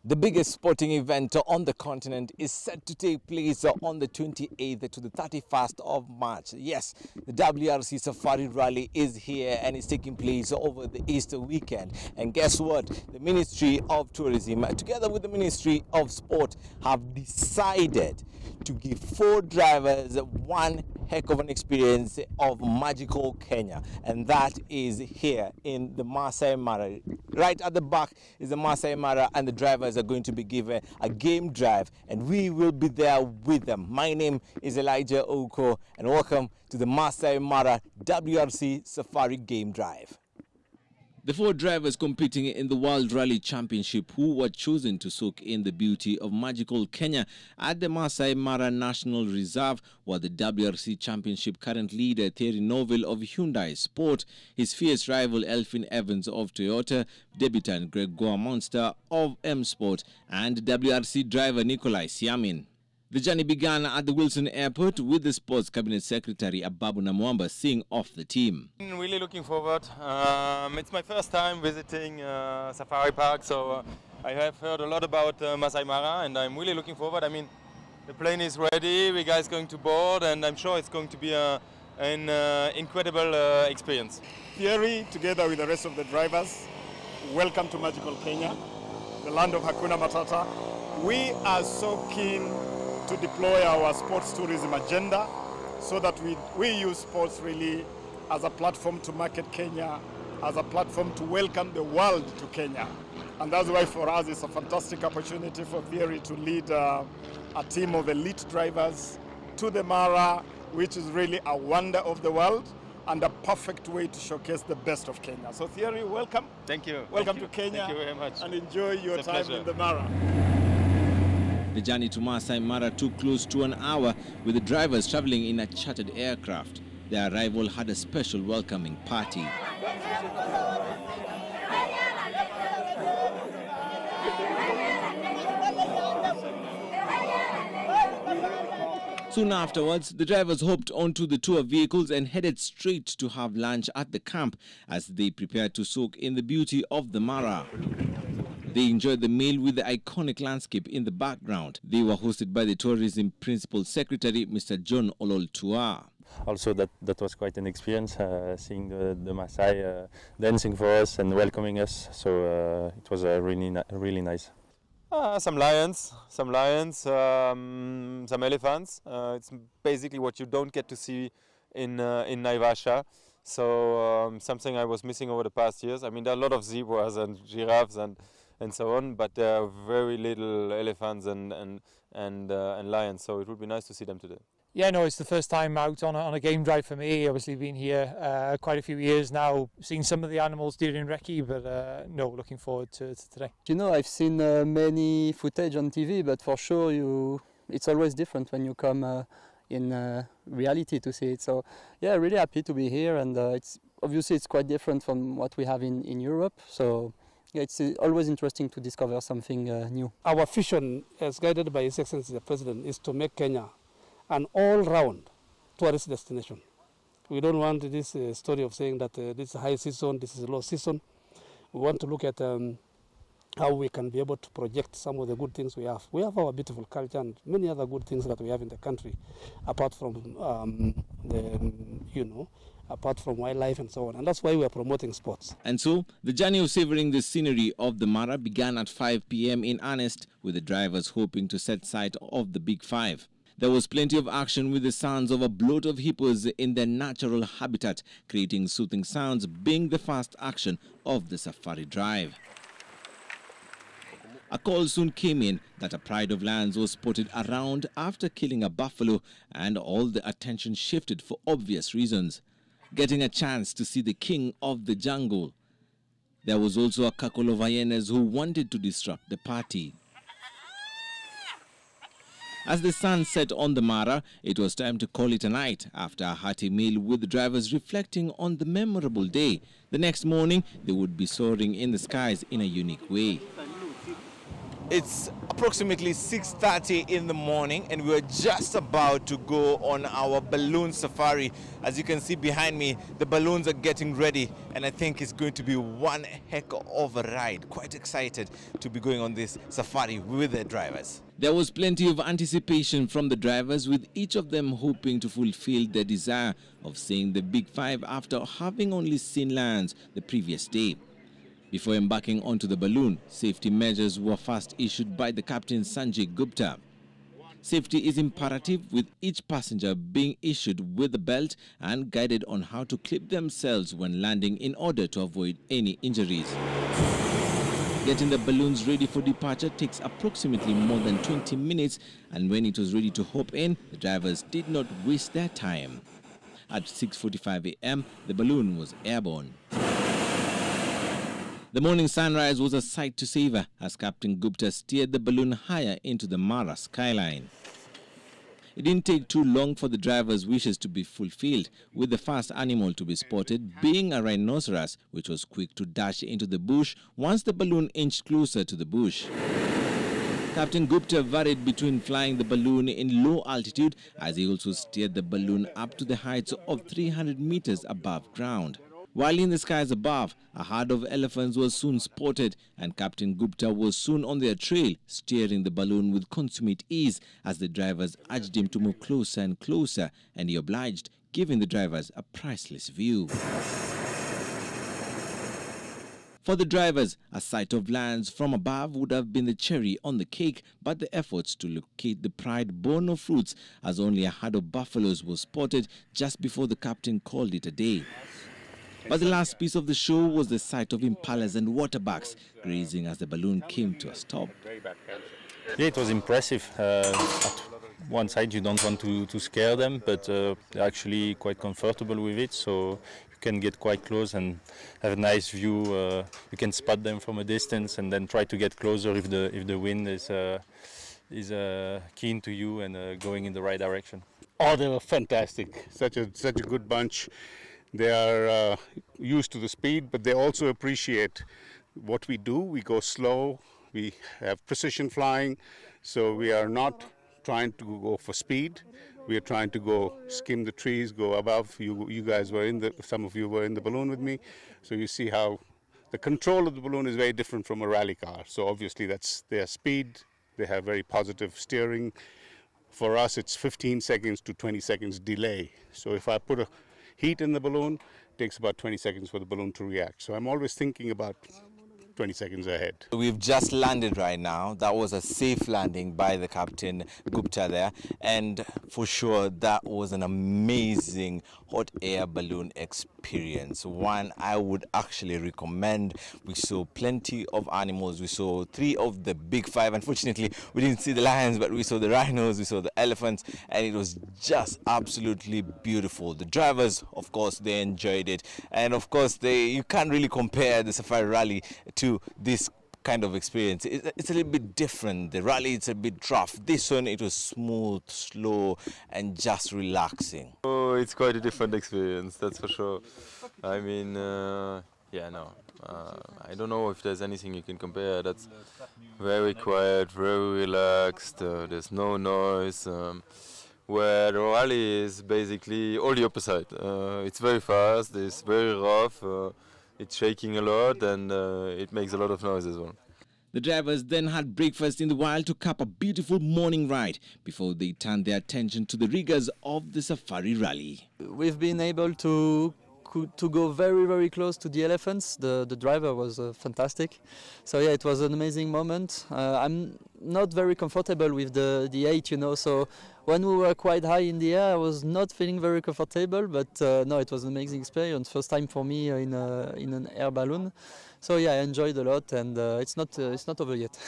The biggest sporting event on the continent is set to take place on the 28th to the 31st of March. Yes, the WRC Safari Rally is here and it's taking place over the Easter weekend. And guess what? The Ministry of Tourism, together with the Ministry of Sport, have decided to give 4 drivers one heck of an experience of magical Kenya, and that is here in the Masai Mara. Right at the back is the Masai Mara, and the drivers are going to be given a game drive, and we will be there with them. My name is Elijah Oko, and welcome to the Masai Mara WRC Safari Game Drive. The 4 drivers competing in the World Rally Championship who were chosen to soak in the beauty of magical Kenya at the Masai Mara National Reserve were the WRC Championship current leader Thierry Neuville of Hyundai Sport, his fierce rival Elfyn Evans of Toyota, debutant Gregoire Monster of M Sport, and WRC driver Nikolai Siamin. The journey began at the Wilson Airport with the Sports Cabinet Secretary Ababu Namwamba seeing off the team. I'm really looking forward. It's my first time visiting Safari Park, so I have heard a lot about Masai Mara, and I'm really looking forward. I mean, the plane is ready, we guys going to board, and I'm sure it's going to be an incredible experience. Thierry, together with the rest of the drivers, welcome to magical Kenya, the land of Hakuna Matata. We are so keen to deploy our sports tourism agenda so that we use sports really as a platform to market Kenya, as a platform to welcome the world to Kenya. And that's why for us it's a fantastic opportunity for Thierry to lead a team of elite drivers to the Mara, which is really a wonder of the world and a perfect way to showcase the best of Kenya. So Thierry, welcome. Thank you. Welcome to Kenya. Thank you very much. And enjoy your time pleasure. in the Mara. The journey to Masai Mara took close to an hour, with the drivers traveling in a chartered aircraft. Their arrival had a special welcoming party. Soon afterwards, the drivers hopped onto the tour vehicles and headed straight to have lunch at the camp as they prepared to soak in the beauty of the Mara. They enjoyed the meal with the iconic landscape in the background. They were hosted by the Tourism Principal Secretary, Mr. John Ololtua. Also, that was quite an experience, seeing the Maasai dancing for us and welcoming us. So it was really nice. Some lions, some elephants. It's basically what you don't get to see in Naivasha. So something I was missing over the past years. I mean, there are a lot of zebras and giraffes and so on, but there are very little elephants and lions. So it would be nice to see them today. Yeah, no, it's the first time out on a game drive for me. Obviously been here quite a few years now, seen some of the animals during recce, but no, looking forward to today. You know, I've seen many footage on TV, but for sure it's always different when you come in reality to see it. So yeah, really happy to be here, and it's quite different from what we have in Europe. So yeah, it's always interesting to discover something new. Our vision, as guided by His Excellency the President, is to make Kenya an all-round tourist destination. We don't want this story of saying that this is high season, this is low season. We want to look at how we can be able to project some of the good things we have. We have our beautiful culture and many other good things that we have in the country, apart from apart from wildlife and so on. And that's why we are promoting sports. And so, the journey of savouring the scenery of the Mara began at 5 p.m. in earnest, with the drivers hoping to set sight of the Big Five. There was plenty of action with the sounds of a bloat of hippos in their natural habitat, creating soothing sounds being the first action of the safari drive. A call soon came in that a pride of lions was spotted around after killing a buffalo, and all the attention shifted for obvious reasons, getting a chance to see the king of the jungle. There was also a cackle of hyenas who wanted to disrupt the party. As the sun set on the Mara, it was time to call it a night after a hearty meal, with the drivers reflecting on the memorable day. The next morning, they would be soaring in the skies in a unique way. It's approximately 6:30 in the morning and we're just about to go on our balloon safari. As you can see behind me, the balloons are getting ready and I think it's going to be one heck of a ride. Quite excited to be going on this safari with the drivers. There was plenty of anticipation from the drivers, with each of them hoping to fulfill their desire of seeing the Big Five after having only seen lions the previous day. Before embarking onto the balloon, safety measures were first issued by the captain Sanjay Gupta. Safety is imperative, with each passenger being issued with a belt and guided on how to clip themselves when landing in order to avoid any injuries. Getting the balloons ready for departure takes approximately more than 20 minutes, and when it was ready to hop in, the drivers did not waste their time. At 6:45 a.m., the balloon was airborne. The morning sunrise was a sight to savor as Captain Gupta steered the balloon higher into the Mara skyline. It didn't take too long for the driver's wishes to be fulfilled, with the first animal to be spotted being a rhinoceros, which was quick to dash into the bush once the balloon inched closer to the bush. Captain Gupta varied between flying the balloon in low altitude, as he also steered the balloon up to the heights of 300 meters above ground. While in the skies above, a herd of elephants was soon spotted and Captain Gupta was soon on their trail, steering the balloon with consummate ease as the drivers urged him to move closer and closer, and he obliged, giving the drivers a priceless view. For the drivers, a sight of lions from above would have been the cherry on the cake, but the efforts to locate the pride bore no fruits, as only a herd of buffaloes was spotted just before the captain called it a day. But the last piece of the show was the sight of impalas and waterbucks grazing as the balloon came to a stop. Yeah, it was impressive. At one side you don't want to scare them, but they're actually quite comfortable with it, so you can get quite close and have a nice view. You can spot them from a distance and then try to get closer if the wind is keen to you and going in the right direction. Oh, they were fantastic. Such a good bunch. They are used to the speed, but they also appreciate what we do. We go slow, we have precision flying, so we are not trying to go for speed. We are trying to go skim the trees, go above. You guys were some of you were in the balloon with me, so you see how the control of the balloon is very different from a rally car. So obviously that's their speed. They have very positive steering. For us, it's 15 seconds to 20 seconds delay. So if I put a heat in the balloon, it takes about 20 seconds for the balloon to react. So I'm always thinking about 20 seconds ahead. We've just landed right now. That was a safe landing by the Captain Gupta there, and for sure that was an amazing hot air balloon experience, one I would actually recommend. We saw plenty of animals. We saw 3 of the Big Five. Unfortunately we didn't see the lions, but we saw the rhinos, we saw the elephants, and it was just absolutely beautiful. The drivers, of course, they enjoyed it, and of course you can't really compare the safari rally to this kind of experience. It's a little bit different. The rally, it's a bit rough. This one, it was smooth, slow, and just relaxing. Oh, it's quite a different experience, that's for sure. I mean, yeah, no. I don't know if there's anything you can compare. That's very quiet, very relaxed. There's no noise. Where the rally is basically all the opposite. It's very fast. It's very rough. It's shaking a lot, and it makes a lot of noise as well. The drivers then had breakfast in the wild to cap a beautiful morning ride before they turned their attention to the rigors of the safari rally. We've been able to go very, very close to the elephants. The driver was fantastic. So yeah, it was an amazing moment. I'm not very comfortable with the height, so when we were quite high in the air, I was not feeling very comfortable, but no, it was an amazing experience. First time for me in an air balloon. So yeah, I enjoyed a lot, and it's not over yet.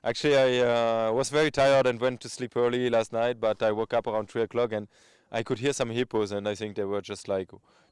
Actually, I was very tired and went to sleep early last night, but I woke up around 3 o'clock and I could hear some hippos, and I think they were just like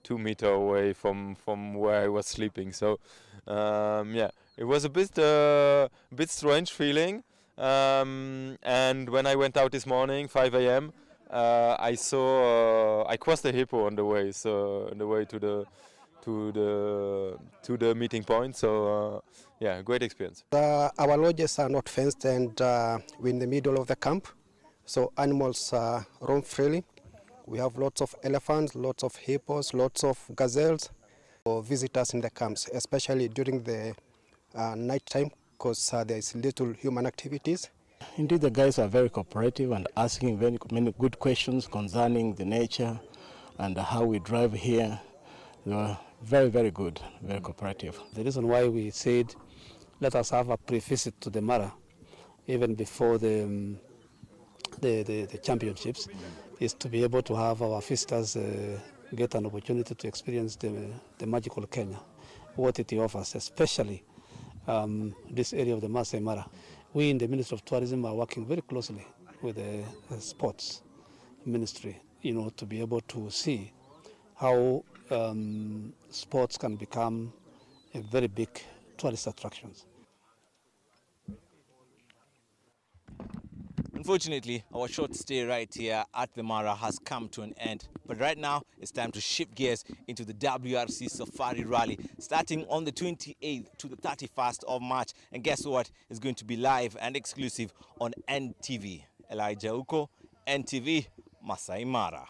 2 meters away from where I was sleeping. So yeah, it was a bit strange feeling. And when I went out this morning, 5 a.m., I crossed a hippo on the way, so on the way to to the meeting point. So yeah, great experience. Our lodges are not fenced, and we're in the middle of the camp, so animals roam freely. We have lots of elephants, lots of hippos, lots of gazelles for visitors in the camps, especially during the night time, because there is little human activities. Indeed, the guys are very cooperative and asking very many good questions concerning the nature and how we drive here. They were very, very good, very cooperative. The reason why we said let us have a pre-visit to the Mara even before the championships is to be able to have our visitors get an opportunity to experience the magical Kenya, what it offers, especially this area of the Masai Mara. We in the Ministry of Tourism are working very closely with the Sports Ministry, to be able to see how sports can become a very big tourist attractions. Unfortunately, our short stay right here at the Mara has come to an end. But right now, it's time to shift gears into the WRC Safari Rally, starting on the 28th to the 31st of March. And guess what? It's going to be live and exclusive on NTV. Elijah Uko, NTV, Masai Mara.